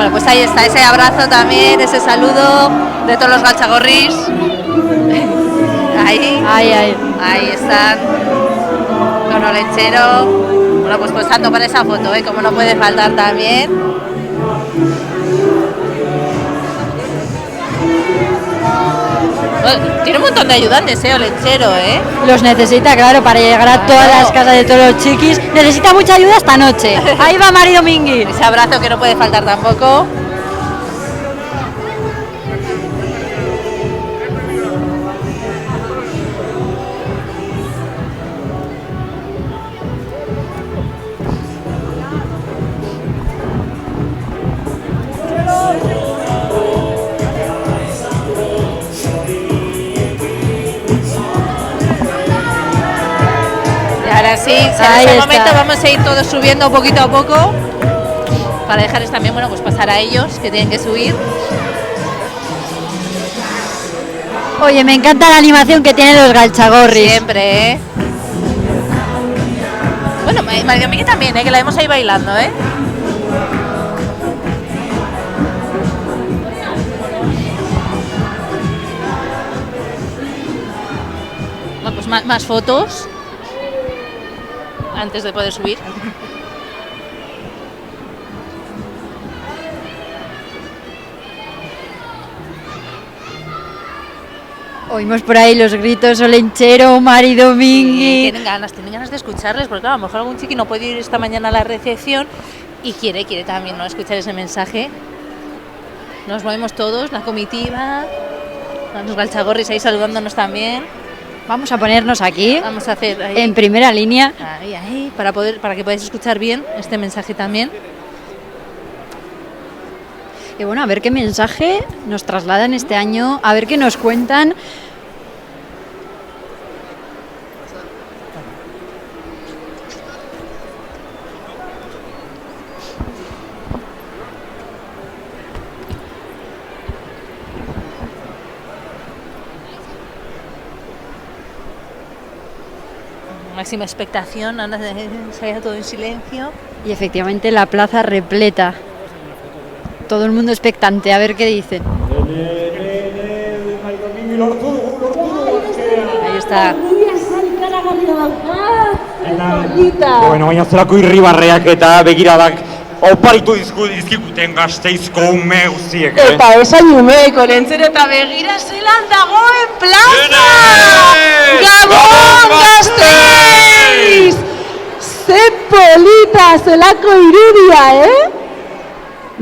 Bueno, pues ahí está, ese abrazo también, ese saludo de todos los galchagorris. Ahí están, con Olentzero. Bueno, pues posando para esa foto, como no puede faltar también. Bueno, tiene un montón de ayudantes, Olentzero, Los necesita, claro, para llegar a todas las casas de todos los chiquis. Necesita mucha ayuda esta noche. Ahí va Mari Domingui. Ese abrazo que no puede faltar tampoco. Ahora sí, en este momento vamos a ir todos subiendo poquito a poco para dejarles también, bueno, pues pasar a ellos que tienen que subir. Oye, me encanta la animación que tienen los galchagorris. Siempre, Bueno, María Miguel también, que la vemos ahí bailando, Bueno, pues más fotos antes de poder subir. Oímos por ahí los gritos Olentzero, Mari Domingui. Tienen ganas de escucharles, porque claro, a lo mejor algún chiqui no puede ir esta mañana a la recepción y quiere también, ¿no?, escuchar ese mensaje. Nos movemos todos, la comitiva, los galchagorris ahí saludándonos también. Vamos a ponernos aquí. Vamos a hacer ahí, en primera línea. Ahí, para que podáis escuchar bien este mensaje también. Y bueno, a ver qué mensaje nos trasladan este año, a ver qué nos cuentan. Máxima expectación, ahora se queda todo en silencio. Y efectivamente la plaza repleta. Todo el mundo expectante, a ver qué dicen. Ahí está. Bueno, baina zelako irribarreak eta begiradak oparitu dizkiguten Gasteizko ume guztiek. Eta esan umeek, Olentzero, eta begira zelan dagoen plaza! Gabon, Gasteiz! Ze polita zelako irudia,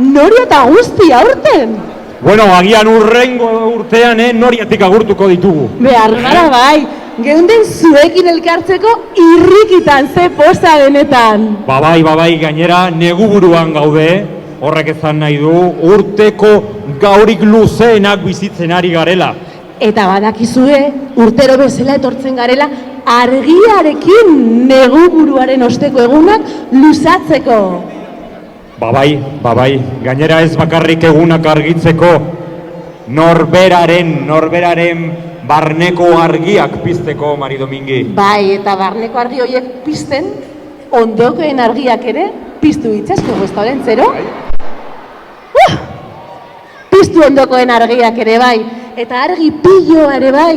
Noria eta guzti aurten. Bueno, agian urrengo urtean, noriatik agurtuko ditugu. Behar gara bai, geunden zuekin elkartzeko irrikitan ze poza benetan. Babai, gainera negu buruan gaude, horrek ezan nahi du, urteko gaurik luzeenak bizitzen ari garela. Eta badakizue, urtero bezala etortzen garela, argiarekin negu buruaren osteko egunak luzatzeko. Babai, gainera ez bakarrik egunak argitzeko, norberaren barneko argiak pizteko, Mari Domingui. Bai, eta barneko argi horiek pizten, ondokoen argiak ere piztu itzasko, ezta Olentzero? Piztu ondokoen argiak ere bai, eta argi piloa ere bai,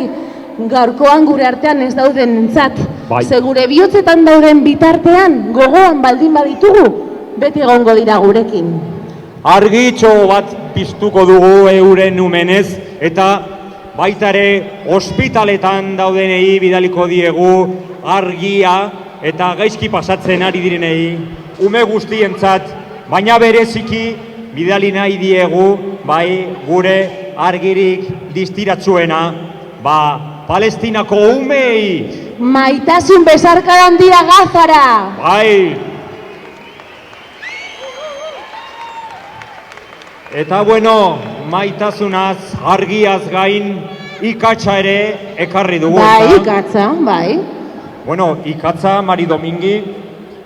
gaurkoan gure artean ez dauden entzat. Ze gure bihotzetan dauden bitartean, gogoan baldin baditugu, beti egongo dira gurekin. Argitxo bat piztuko dugu euren umenez, eta baita ere ospitaletan daudenei bidaliko diegu argia eta gaizki pasatzen ari direnei, ume guztientzat, baina bereziki bidali nahi diegu, bai gure argirik distiratzuena, Palestinako umei. Maitasun besarkada handia Gazara. Bai. Eta bueno, maitasunaz, argiaz gain, ikatza ere ekarri dugu. Bai, ikatza, bai. Bueno, ikatza, Mari Domingui,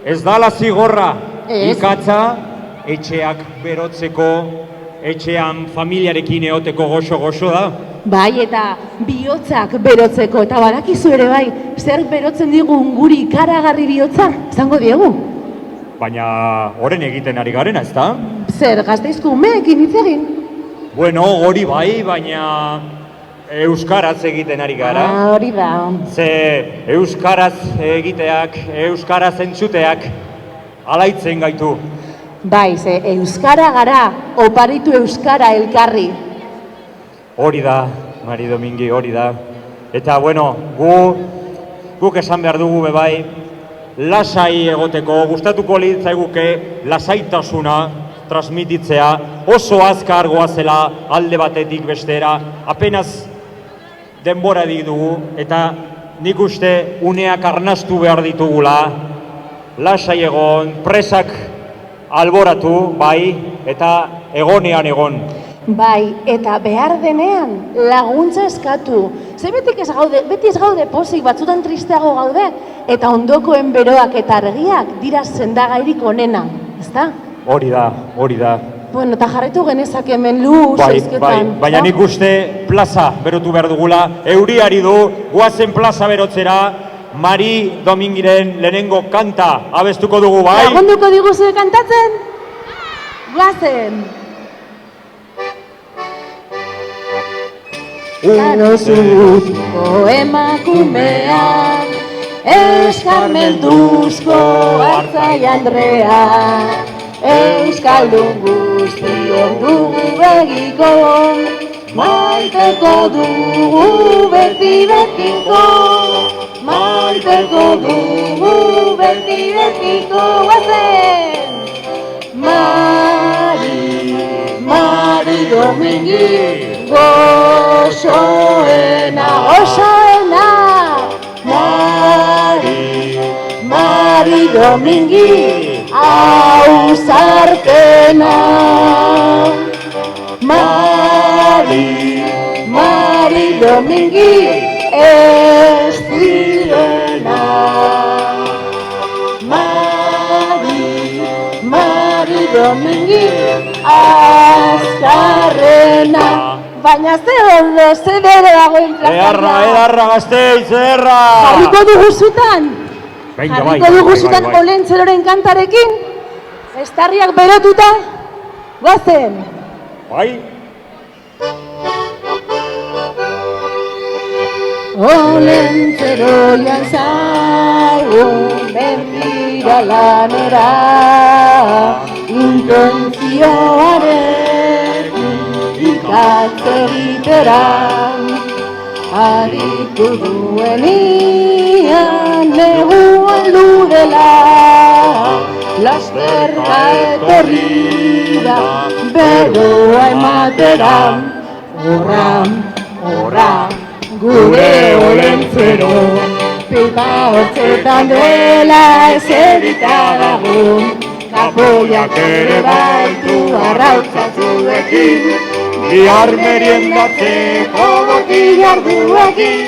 ez dala zigorra. Ikatza, etxeak berotzeko, etxean familiarekin eoteko goxo da. Bai, eta bihotzak berotzeko, eta badakizu ere bai, zer berotzen digun guri ikaragarri bihotza, izango diegu. Baina, horren egiten ari garena, ez da? Zer, Gasteizko umeekin hitz egin? Bueno, hori bai, baina euskaraz egiten ari gara. Hori da. Ze euskaraz egiteak, euskaraz entzuteak alaitzen gaitu. Bai, ze euskara gara, oparitu euskara elkarri. Hori da, Mari Domingi, hori da. Eta, bueno, guk esan behar dugu bebai, lasai egoteko, gustatuko litzaiguke lasaitasuna transmititzea, oso azkar goazela alde batetik bestera, apenas denbora dugu, eta nik uste uneak arnastu behar ditugula, lasai egon, presak alboratu, bai, eta egonean egon. Bai, eta behar denean laguntza eskatu. Ze beti ez gaude pozik, batzutan tristeago gaude, eta ondokoen beroak eta argiak dira sendagairik onena, ezta? Hori da, hori da. Bueno, eta jarretu genezak hemen luz, Bai, baina nik uste plaza berotu behar dugula, euriari du, guazen plaza berotzera, Mari Domingiren lehenengo kanta abestuko dugu, bai? Lagunduko diguzu kantatzen? Guazen! Garozuzko emakumeak, eskarmentuzko Artzai Andrea, euskaldun guztion dugu begiko, maiteko dugu beti betiko, maiteko dugu beti betiko, guazen! Mari Domingi, gozoena, Mari Domingi, ausartena. Mari Domingi, ez direna. Mari Domingi, azkarrena. Baina ze ondo, ze bere dagoen plazara. Edarra, Gasteiz, edarra! Jarriko dugu zutan? Venga, Jarriko dugu zutan Olentzeroren kantarekin? Estarriak berotuta? Guazen! Bai? Olentzero joan zaigu mendira lanera, intentzioarekin ikatz egitera, aritu duenian neguan ludela, lasterra etorri da beroa ematera, horra, gure Olentzero, pipa hortzetan dela ez editadago, kapoiak ere baitu arrautzatzuekin, bihar meriendatzeko botilarduekin,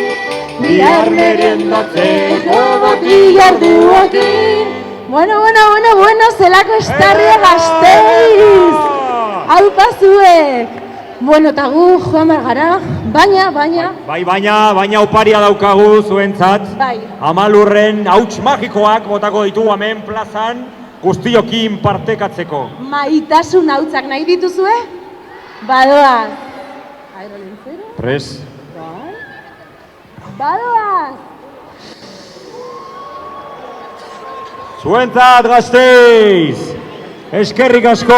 Bueno, zelako estarria Gasteiz! Hau pazuek! Bueno, eta gu joan behar gara, baina... Baina oparia daukagu zuentzat. Bai. Amalurren hauts magikoak botako ditugu hemen plazan guztiokin partekatzeko. Maitasun hautsak nahi dituzue? Badoaz. Olentzero? Pres? Bai. Badoaz. Zuentzat Gasteiz! Eskerrik asko!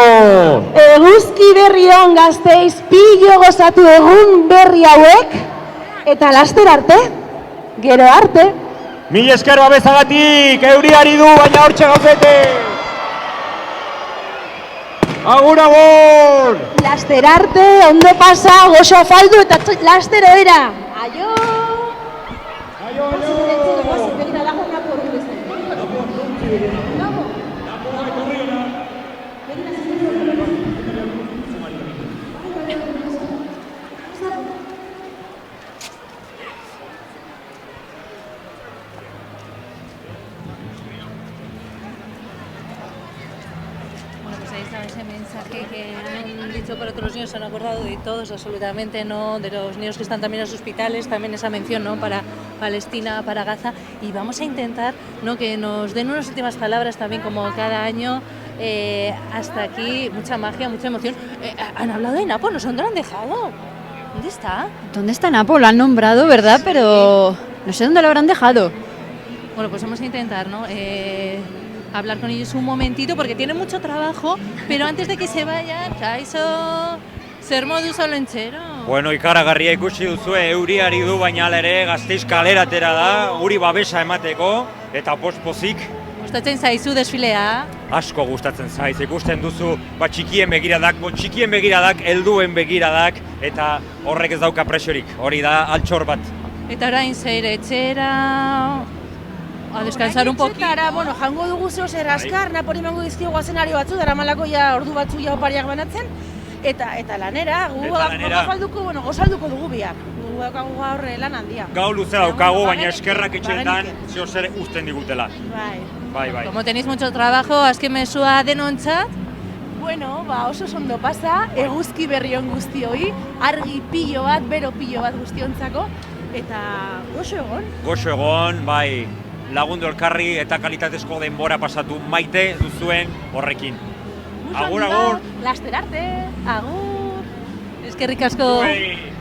Eguzki berri on Gasteiz, pillo gozatu egun berri hauek, eta laster arte, gero arte. Mil esker babesagatik, euriari du, baina hortxe gauzete! Agur, agur! Laster arte, ondo pasa, gozo afaldu eta laster oera. Aio! Aio! Ese mensaje que han dicho por otros niños, se han acordado de todos absolutamente, ¿no? De los niños que están también en los hospitales, también esa mención, ¿no? Para Palestina, para Gaza, y vamos a intentar, ¿no? Que nos den unas últimas palabras también como cada año hasta aquí, mucha magia, mucha emoción. Han hablado de Napo, nos han dejado. ¿Dónde está? ¿Dónde está Napo? Lo han nombrado, ¿verdad? Pero no sé dónde lo habrán dejado. Bueno, pues vamos a intentar, ¿no? Hablar con ellos un momentito porque tienen mucho trabajo, pero antes de que se vayan, Kaixo, zer moduz olentxero? Bueno, ikaragarria ikusi duzue, euriari du baina hala ere Gasteiz kalera atera da, uri babesa emateko eta pospozik Gustatzen zaizu desfilea? asko gustatzen zaiz. Ikusten duzu txikien begiradak, helduen begiradak eta horrek ez dauka presiorik. Hori da altxor bat. Eta orain zer etxera... A descansar un poquito. Bueno, jango dugu zeo zer askar, Napori mango dizkiogu azenari batzu, daramalako ja ordu batzu ja opariak banatzen. Eta lanera, gozalduko dugu biak. Gu daukagu gaur lan handia. Gau luze daukagu, baina eskerrak etxeetan zeo zer uzten digutela. Bai. Como tenéis mucho trabajo, azken mezua denontzat? Bueno, oso ondo pasa, eguzki berri on guztioi, argi pilo bat, bero pilo bat guztiontzako, eta goxo egon. Goxo egon, bai, lagundu elkarri eta kalitatezko denbora pasatu maite duzuen horrekin. Agur, agur! Laster arte, agur! Eskerrik asko! Bai.